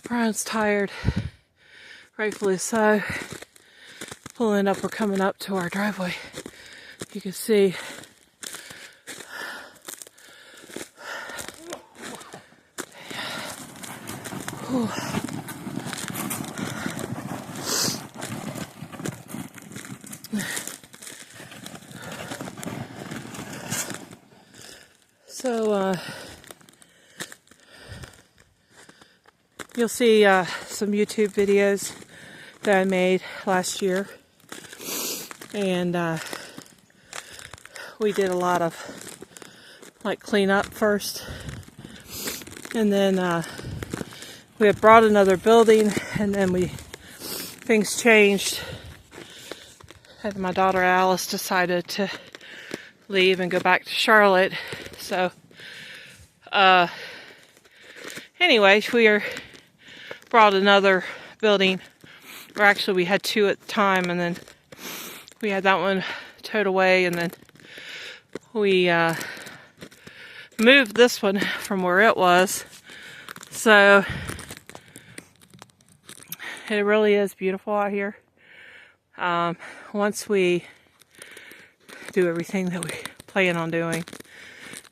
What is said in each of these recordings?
Brian's tired, rightfully so. Pulling up, we're coming up to our driveway. You can see Whew. So you'll see some YouTube videos that I made last year, and we did a lot of like cleanup first, and then we had brought another building, and then things changed, and my daughter Alice decided to leave and go back to Charlotte. So anyways, we brought another building, or actually we had two at the time, and then we had that one towed away, and then we moved this one from where it was. So it really is beautiful out here. Once we do everything that we plan on doing,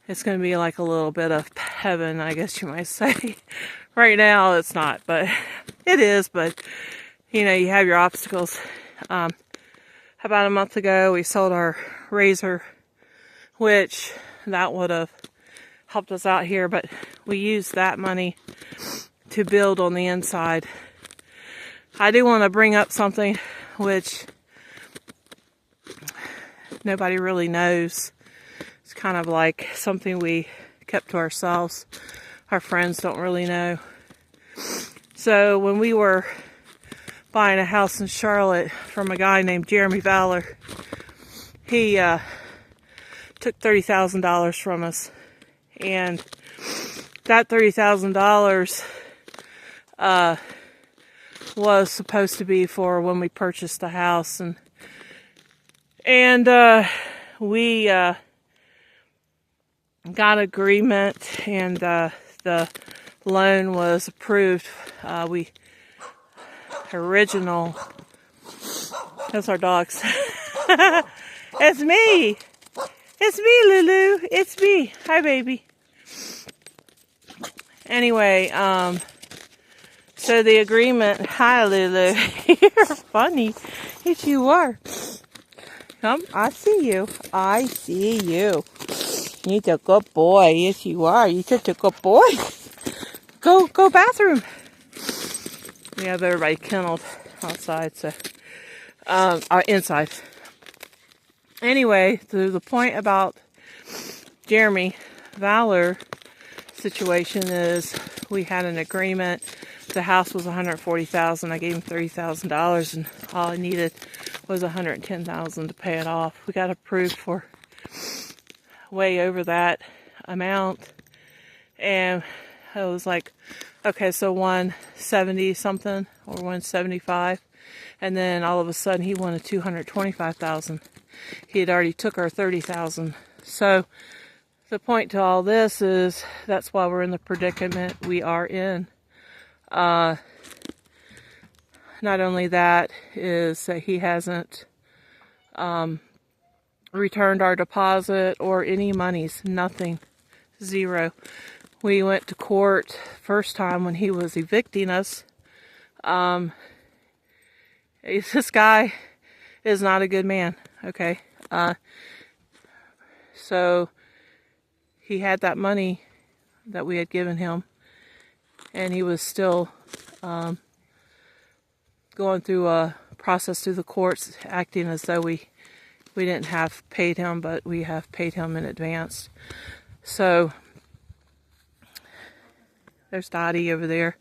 it's going to be like a little bit of heaven, I guess you might say. Right now it's not, but it is. But you know, you have your obstacles. About a month ago, we sold our razor, which that would have helped us out here, but we used that money to build on the inside. I do want to bring up something which nobody really knows. It's kind of like something we kept to ourselves. Our friends don't really know. So when we were buying a house in Charlotte from a guy named Jeremy Valor, he took $30,000 from us, and that $30,000 was supposed to be for when we purchased the house, and we got agreement, and the loan was approved. Original. That's our dogs. It's me. It's me, Lulu. It's me. Hi, baby. Anyway, so the agreement. Hi, Lulu. You're funny. Yes, you are. Come, I see you. I see you. You're a good boy. Yes, you are. You're such a good boy. Go bathroom. We have everybody kenneled outside, so inside. Anyway, to the point about Jeremy Valor situation is, we had an agreement. The house was $140,000. I gave him $30,000, and all I needed was $110,000 to pay it off. We got approved for way over that amount, and I was like, okay, so 170 something or 175, and then all of a sudden he wanted $225,000. He had already took our $30,000. So the point to all this is, that's why we're in the predicament we are in. Not only that, is that he hasn't returned our deposit or any monies, nothing, zero. We went to court first time when he was evicting us. This guy is not a good man, okay? So he had that money that we had given him, and he was still going through a process through the courts, acting as though we didn't have paid him, but we have paid him in advance. So there's Dottie over there.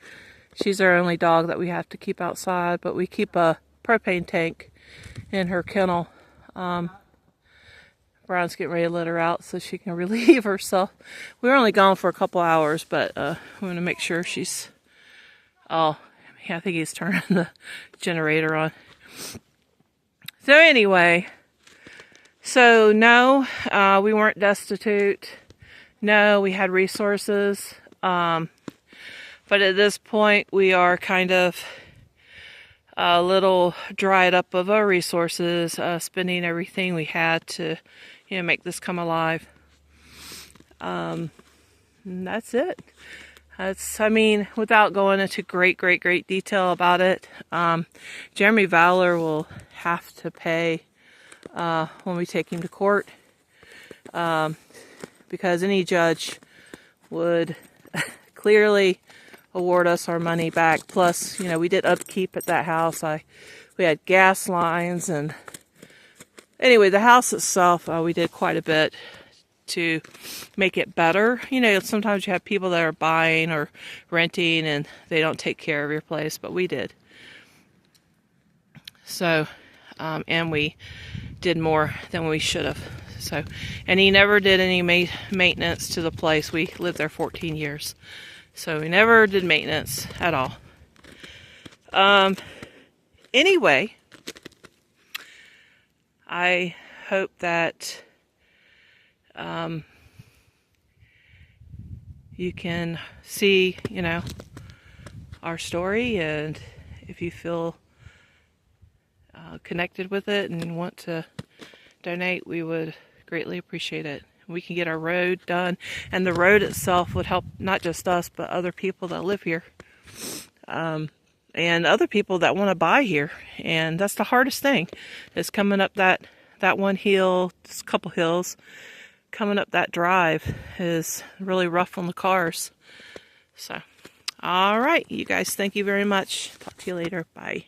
She's our only dog that we have to keep outside, but we keep a propane tank in her kennel. Brian's getting ready to let her out so she can relieve herself. We were only gone for a couple hours, but we want to make sure she's... Oh, I think he's turning the generator on. So anyway, so no, we weren't destitute. No, we had resources. But at this point, we are kind of a little dried up of our resources, spending everything we had to, make this come alive. And that's it. Without going into great detail about it, Jeremy Valor will have to pay when we take him to court, because any judge would clearly award us our money back. Plus, we did upkeep at that house. We had gas lines, and anyway, the house itself, we did quite a bit to make it better. Sometimes you have people that are buying or renting and they don't take care of your place, but we did. So, and we did more than we should have. So, and he never did any maintenance to the place. We lived there 14 years. So we never did maintenance at all. Anyway, I hope that you can see, our story, and if you feel connected with it and want to donate, we would greatly appreciate it. We can get our road done, and the road itself would help not just us, but other people that live here, and other people that want to buy here. And that's the hardest thing, is coming up that one hill, just a couple hills. Coming up that drive is really rough on the cars. So, all right, you guys, thank you very much. Talk to you later. Bye.